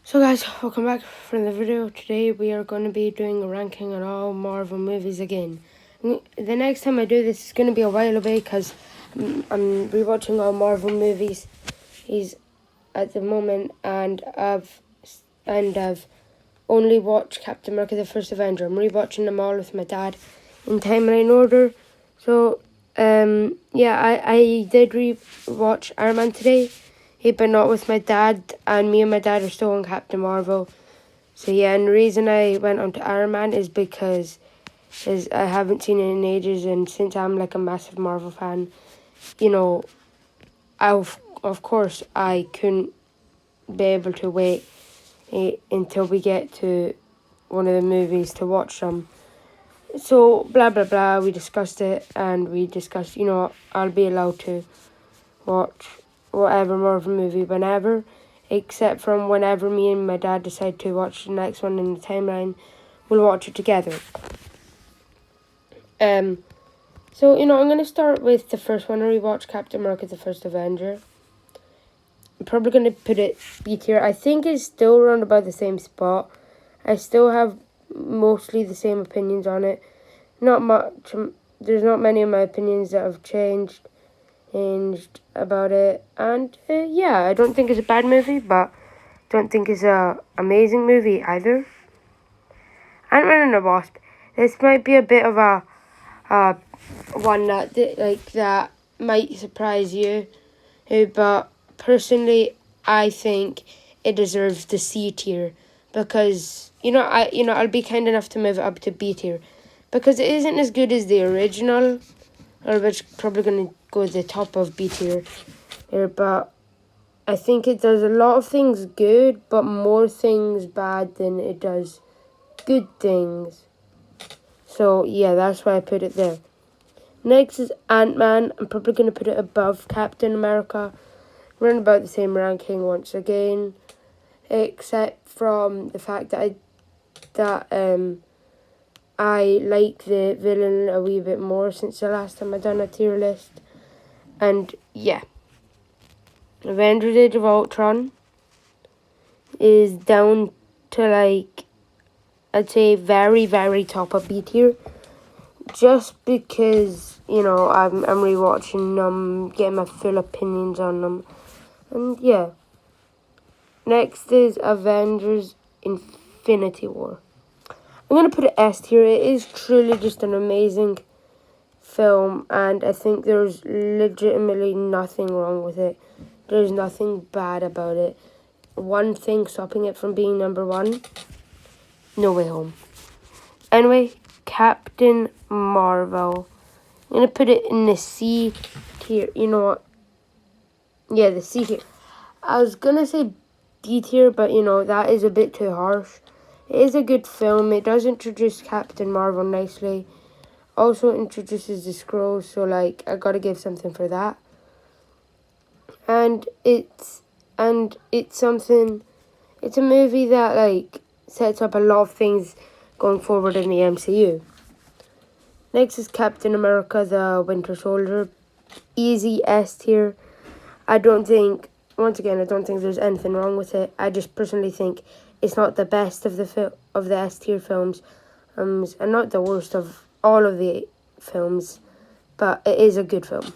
So guys, welcome back from the video. Today we are going to be doing a ranking on all Marvel movies again. The next time I do this is going to be a while away because I'm rewatching all Marvel movies at the moment, and I've only watched Captain America: The First Avenger. I'm rewatching them all with my dad in timeline order. So yeah, I did rewatch Iron Man today. But not with my dad, and me and my dad are still on Captain Marvel. So yeah, and the reason I went on to Iron Man is because I haven't seen it in ages, and since I'm like a massive Marvel fan, you know, of course I couldn't be able to wait until we get to one of the movies to watch them. So blah blah blah, we discussed it, and we discussed, I'll be allowed to watch whatever Marvel movie whenever, except from whenever me and my dad decide to watch the next one in the timeline, we'll watch it together. So, I'm going to start with the first one. I rewatched Captain America: The First Avenger. I'm probably going to put it B tier. I think it's still around about the same spot. I still have mostly the same opinions on it. Not much. There's not many of my opinions that have changed about it, and yeah, I don't think it's a bad movie, but don't think it's a amazing movie either. Ant-Man and the Wasp. This might be a bit of a one that might surprise you, but personally, I think it deserves the C tier because I'll be kind enough to move it up to B tier because it isn't as good as the original, or which probably going to go to the top of B tier here, but I think it does a lot of things good, but more things bad than it does good things. So yeah, that's why I put it there. Next is Ant-Man. I'm probably going to put it above Captain America. We're in about the same ranking once again, except from the fact that I like the villain a wee bit more since the last time I done a tier list. And yeah, Avengers: Age of Ultron is down to I'd say very, very top of B tier. Just because, I'm rewatching them, getting my full opinions on them. And yeah. Next is Avengers: Infinity War. I'm going to put it S tier. It is truly just an amazing film, and I think there's legitimately nothing wrong with it. There's nothing bad about it. One thing stopping it from being number one: No Way Home. Anyway, Captain Marvel. I'm going to put it in the C tier. You know what? Yeah, the C tier. I was going to say D tier, but that is a bit too harsh. It is a good film. It does introduce Captain Marvel nicely. Also introduces the Skrulls, so I gotta give something for that. And it's something. It's a movie that sets up a lot of things going forward in the MCU. Next is Captain America: The Winter Soldier. Easy S tier. I don't think there's anything wrong with it. I just personally think it's not the best of the S tier films, and not the worst of all of the films, but it is a good film.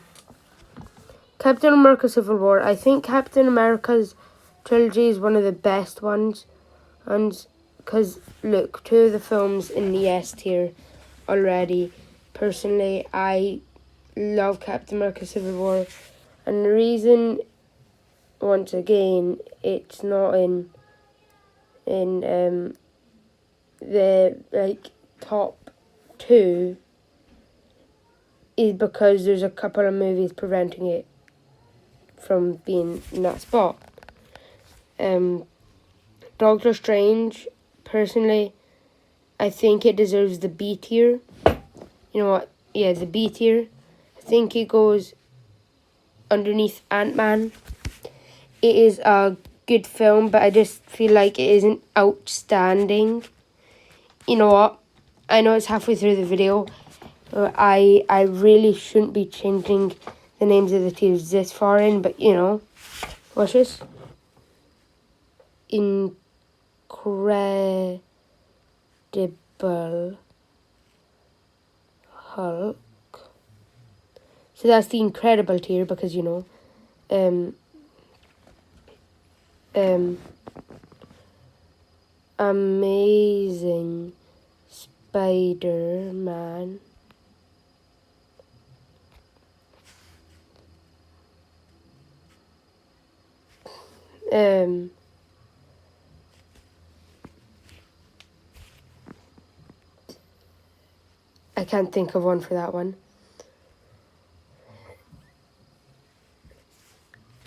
Captain America: Civil War. I think Captain America's trilogy is one of the best ones, and because look, two of the films in the S tier already. Personally, I love Captain America: Civil War, and the reason, once again, it's not in the top two is because there's a couple of movies preventing it from being in that spot. Doctor Strange, personally, I think it deserves the B tier. You know what? Yeah, the B tier. I think it goes underneath Ant-Man. It is a good film, but I just feel like it isn't outstanding. You know what? I know it's halfway through the video. I really shouldn't be changing the names of the tiers this far in, but watch this. In Incredible Hulk. So that's the Incredible tier because, you know, Amazing Spider-Man. I can't think of one for that one.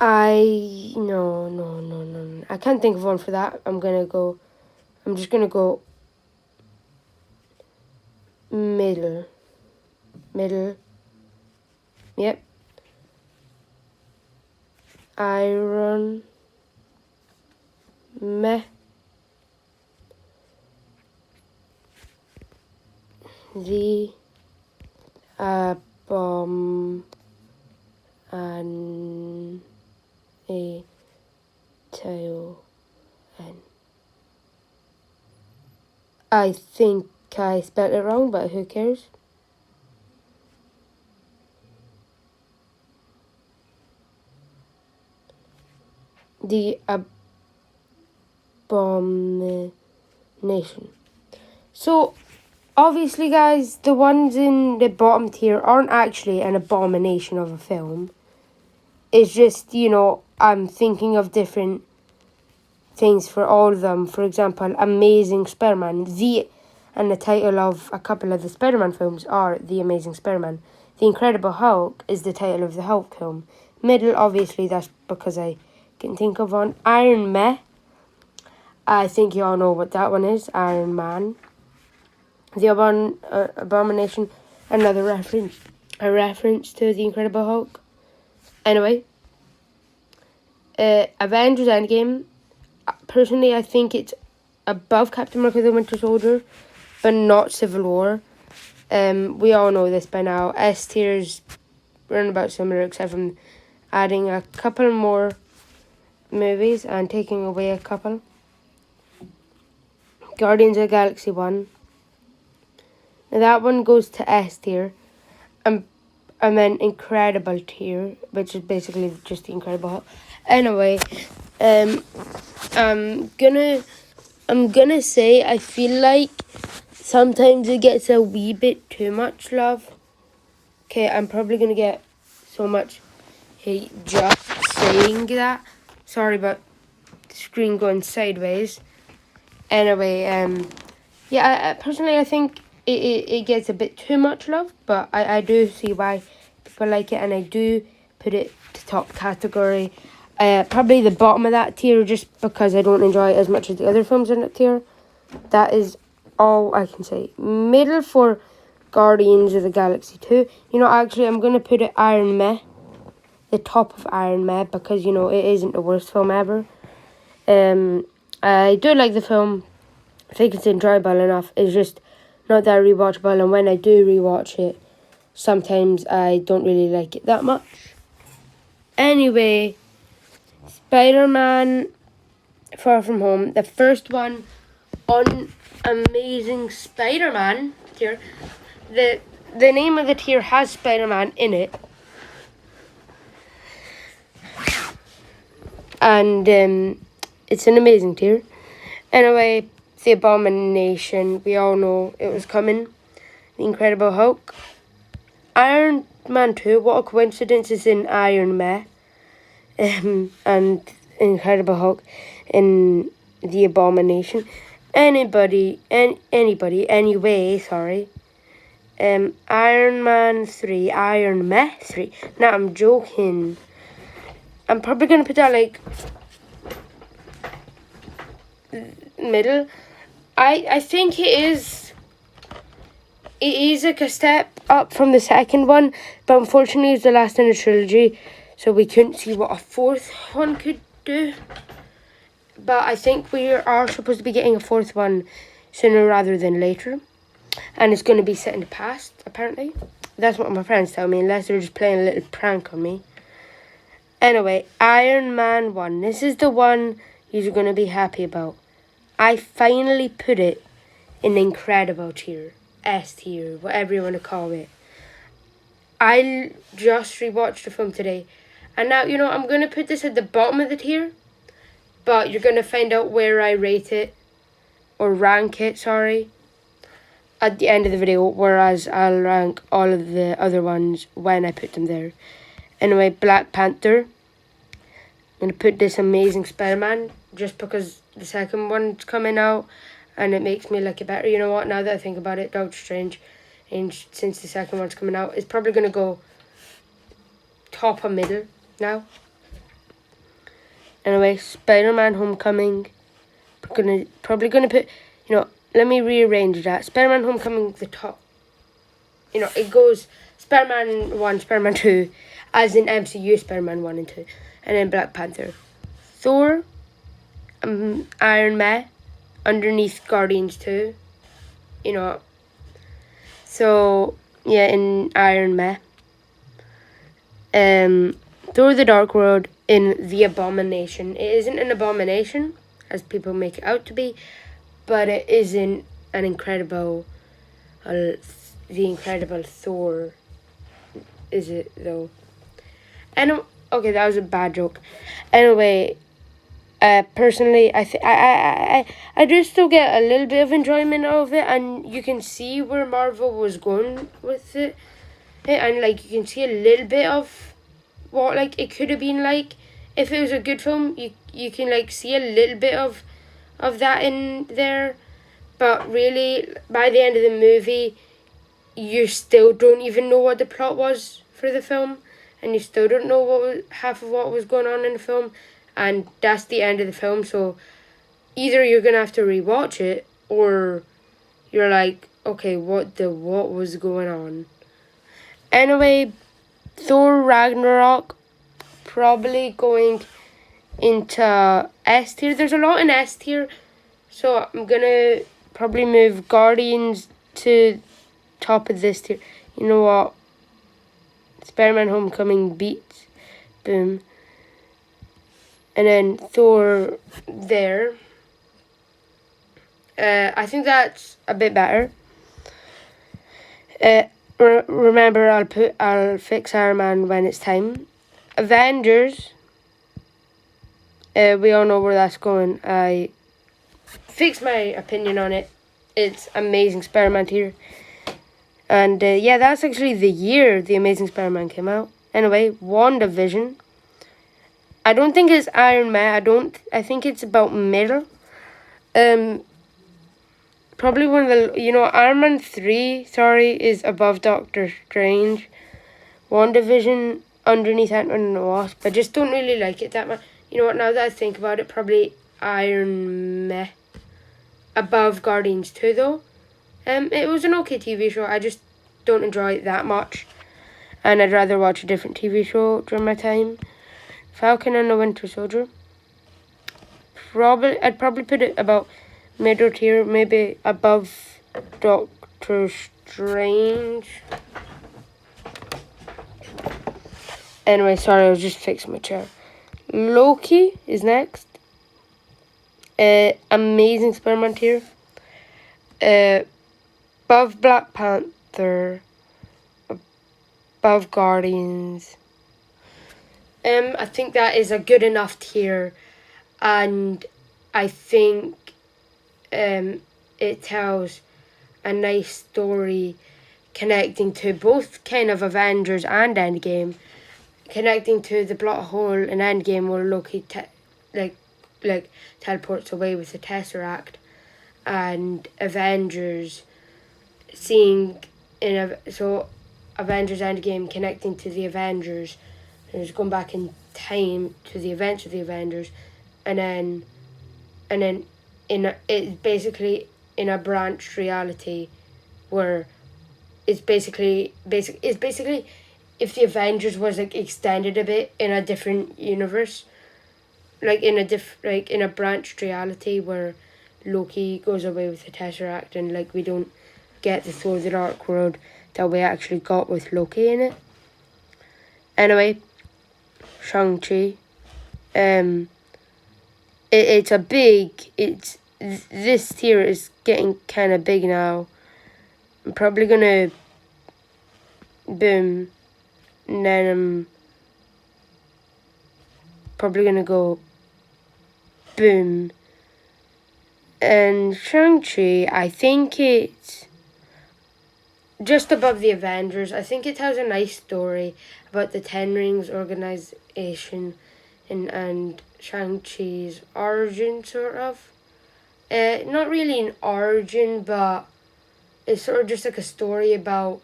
No. I can't think of one for that. I'm just gonna go middle. Yep. Iron Meh. The bomb and a tail and I think I spelled it wrong, but who cares? The abomination. So obviously, guys, the ones in the bottom tier aren't actually an abomination of a film. It's just, you know, I'm thinking of different things for all of them. For example, Amazing Spider-Man. And the title of a couple of the Spider-Man films are The Amazing Spider-Man. The Incredible Hulk is the title of the Hulk film. Middle, obviously, that's because I can think of one. Iron Meh. I think you all know what that one is. Iron Man. The Abomination. Another reference. A reference to The Incredible Hulk. Anyway. Avengers Endgame. Personally, I think it's above Captain America the Winter Soldier, but not Civil War. We all know this by now. S tiers run about similar, except from adding a couple more movies and taking away a couple. Guardians of the Galaxy 1. Now that one goes to S tier. And then Incredible tier, which is basically just the Incredible Hulk. Anyway, I'm gonna say I feel like sometimes it gets a wee bit too much love. Okay, I'm probably gonna get so much hate just saying that. Sorry about the screen going sideways. Anyway, yeah, personally I think it gets a bit too much love, but I do see why people like it, and I do put it to top category. Probably the bottom of that tier just because I don't enjoy it as much as the other films in that tier. That is all I can say. Middle for Guardians of the Galaxy 2. You know, actually, I'm going to put it Iron Meh. The top of Iron Meh because, you know, it isn't the worst film ever. I do like the film. I think it's enjoyable enough. It's just not that rewatchable. And when I do rewatch it, sometimes I don't really like it that much. Anyway, Spider-Man Far From Home. The first one on Amazing Spider-Man tier. The name of the tier has Spider-Man in it. And it's an amazing tier. Anyway, The Abomination. We all know it was coming. The Incredible Hulk. Iron Man 2. What a coincidence is in Iron Meh. And Incredible Hulk in The Abomination. Anyway, sorry. Iron Man 3, Iron Meh 3. Now I'm joking. I'm probably gonna put that like middle. I think it is like a step up from the second one, but unfortunately it's the last in the trilogy, so we couldn't see what a fourth one could do. But I think we are supposed to be getting a fourth one sooner rather than later. And it's going to be set in the past, apparently. That's what my friends tell me, unless they're just playing a little prank on me. Anyway, Iron Man 1. This is the one you're going to be happy about. I finally put it in incredible tier, S tier, whatever you want to call it. I just rewatched the film today, and now, you know, I'm going to put this at the bottom of the tier, but you're going to find out where I rate it, or rank it, sorry, at the end of the video, whereas I'll rank all of the other ones when I put them there. Anyway, Black Panther. I'm going to put this Amazing Spider-Man, just because the second one's coming out, and it makes me like it better. You know what, now that I think about it, Doctor Strange, and since the second one's coming out, it's probably going to go top or middle now. Anyway, Spider-Man Homecoming. Probably gonna put, you know, let me rearrange that. Spider-Man Homecoming the top. You know, it goes Spider-Man 1, Spider-Man 2, as in MCU Spider-Man 1 and 2, and then Black Panther. Thor, Iron Man, underneath Guardians 2. You know, so yeah, in Iron Man. Thor the Dark World in The Abomination. It isn't an abomination, as people make it out to be, but it isn't an incredible, the Incredible Thor, is it though? And okay, that was a bad joke. Anyway, personally, I do still get a little bit of enjoyment out of it, and you can see where Marvel was going with it, and like you can see a little bit of what like it could have been like if it was a good film. You can like see a little bit of that in there, but really by the end of the movie you still don't even know what the plot was for the film, and you still don't know half of what was going on in the film, and that's the end of the film. So either you're gonna have to rewatch it, or you're like, okay, what was going on. Anyway, Thor Ragnarok, probably going into S tier. There's a lot in S tier, so I'm gonna probably move Guardians to top of this tier. You know what? Spider-Man Homecoming beats, boom. And then Thor there. I think that's a bit better. Remember, I'll fix Iron Man when it's time. Avengers. We all know where that's going. I fixed my opinion on it. It's Amazing Spider-Man tier. And yeah, that's actually the year the Amazing Spider-Man came out. Anyway, WandaVision. I don't think it's Iron Man. I think it's about middle. Probably one of the, you know, Iron Man 3, is above Doctor Strange. WandaVision underneath Ant-Man and the Wasp. I just don't really like it that much. You know what, now that I think about it, probably Iron Man above Guardians 2 though. It was an okay TV show. I just don't enjoy it that much, and I'd rather watch a different TV show during my time. Falcon and the Winter Soldier. I'd probably put it about middle tier, maybe above Doctor Strange. Anyway, sorry, I was just fixing my chair. Loki is next. Amazing Spider-Man tier. Above Black Panther. Above Guardians. I think that is a good enough tier, and I think it tells a nice story connecting to both kind of Avengers and Endgame, connecting to the plot hole in Endgame where Loki teleports away with the Tesseract, and Avengers seeing Avengers Endgame connecting to the Avengers, and it's going back in time to the events of the Avengers, and then it's basically in a branched reality where it's basically if the Avengers was like extended a bit in a different universe, like in a branched reality where Loki goes away with the Tesseract, and like we don't get the Thor the Dark World that we actually got with Loki in it. Anyway, Shang-Chi. It's this tier is getting kind of big now. I'm probably gonna boom, and then I'm probably gonna go boom. And Shang-Chi, I think it's just above the Avengers. I think it has a nice story about the Ten Rings organization and Shang-Chi's origin, sort of. Not really an origin, but it's sort of just like a story about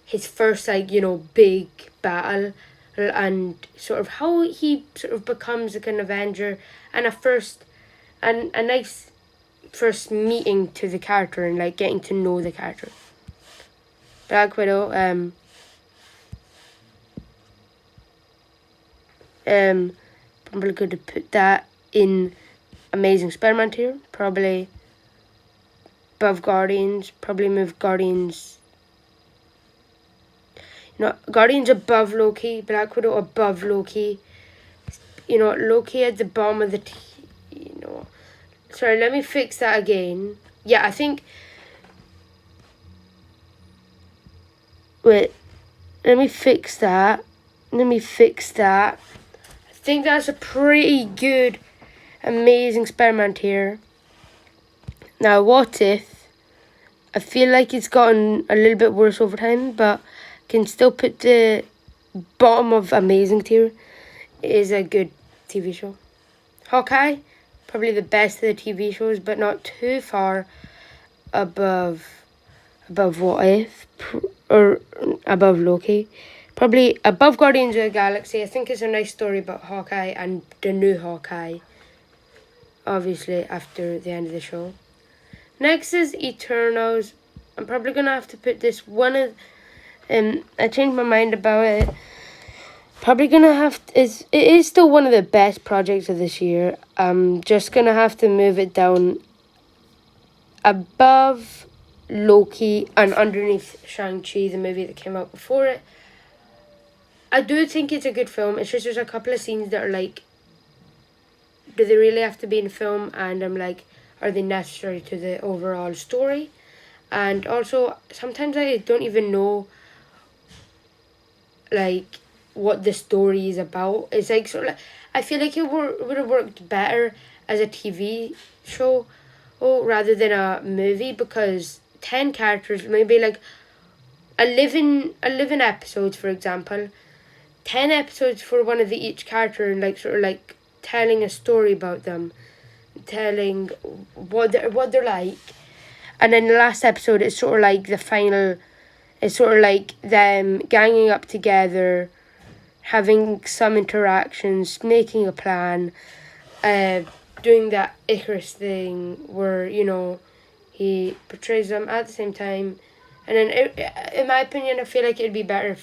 his first, like, you know, big battle, and sort of how he sort of becomes like an Avenger, and a nice first meeting to the character and like getting to know the character. Black Widow, probably going to put that in Amazing Spider-Man tier, probably above Guardians, probably move Guardians. You know, Guardians above Loki, Black Widow above Loki. You know, Loki at the bottom of the sorry, let me fix that again. Yeah, I think. Wait, let me fix that. I think that's a pretty good, Amazing Spider-Man tier. Now, What If? I feel like it's gotten a little bit worse over time, but can still put the bottom of Amazing tier. It is a good TV show. Hawkeye, probably the best of the TV shows, but not too far above What If or above Loki. Probably above Guardians of the Galaxy. I think it's a nice story about Hawkeye and the new Hawkeye, obviously after the end of the show. Next is Eternals. I'm probably gonna have to put this one of I changed my mind about it. Probably gonna have to, it is still one of the best projects of this year. I'm just gonna have to move it down above Loki and underneath Shang-Chi, the movie that came out before it. I do think it's a good film. It's just there's a couple of scenes that are like, do they really have to be in film? And I'm like, are they necessary to the overall story? And also, sometimes I don't even know, like, what the story is about. It's like, sort of like, I feel like it would have worked better as a TV show, rather than a movie, because 10 characters, maybe like 11 episodes, for example, 10 episodes for one of each character, and like sort of like telling a story about them, telling what they're like, and then the last episode is sort of like the final. It's sort of like them ganging up together, having some interactions, making a plan, doing that Icarus thing where, you know, he portrays them at the same time. And then, in my opinion, I feel like it'd be better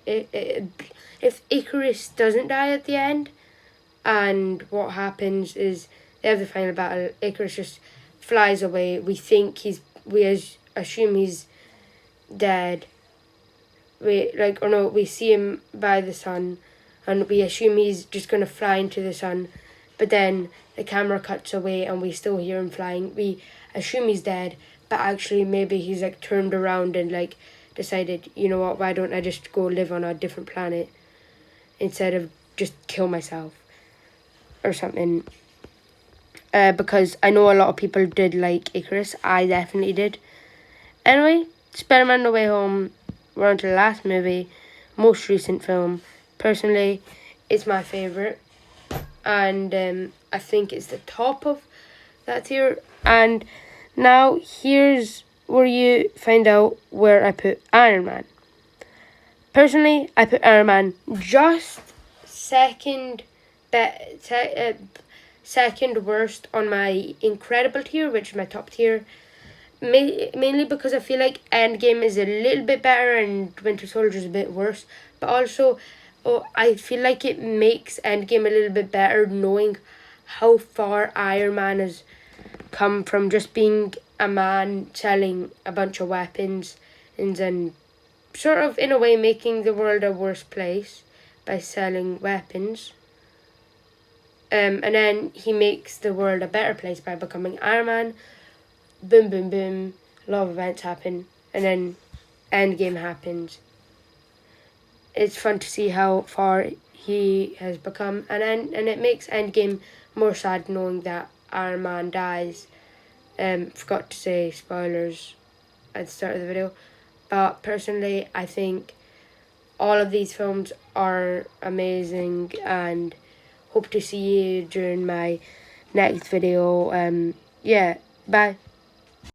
if Icarus doesn't die at the end, and what happens is they have the final battle. Icarus just flies away. We assume he's dead. We see him by the sun, and we assume he's just gonna fly into the sun, but then the camera cuts away and we still hear him flying. We assume he's dead, but actually maybe he's like turned around and like decided, you know what, why don't I just go live on a different planet instead of just kill myself or something. Because I know a lot of people did like Icarus. I definitely did. Anyway, Spider-Man No Way Home. We're on to the last movie, most recent film. Personally, it's my favourite. And I think it's the top of that tier. And now here's where you find out where I put Iron Man. Personally, I put Iron Man just second worst on my Incredible tier, which is my top tier. Mainly because I feel like Endgame is a little bit better and Winter Soldier is a bit worse. But also, I feel like it makes Endgame a little bit better knowing how far Iron Man has come from just being a man selling a bunch of weapons and then sort of in a way making the world a worse place by selling weapons. And then he makes the world a better place by becoming Iron Man. Boom, boom, boom. A lot of events happen. And then Endgame happens. It's fun to see how far he has become. And it makes Endgame more sad knowing that Iron Man dies. Forgot to say spoilers at the start of the video. But personally, I think all of these films are amazing, and hope to see you during my next video. Yeah, bye.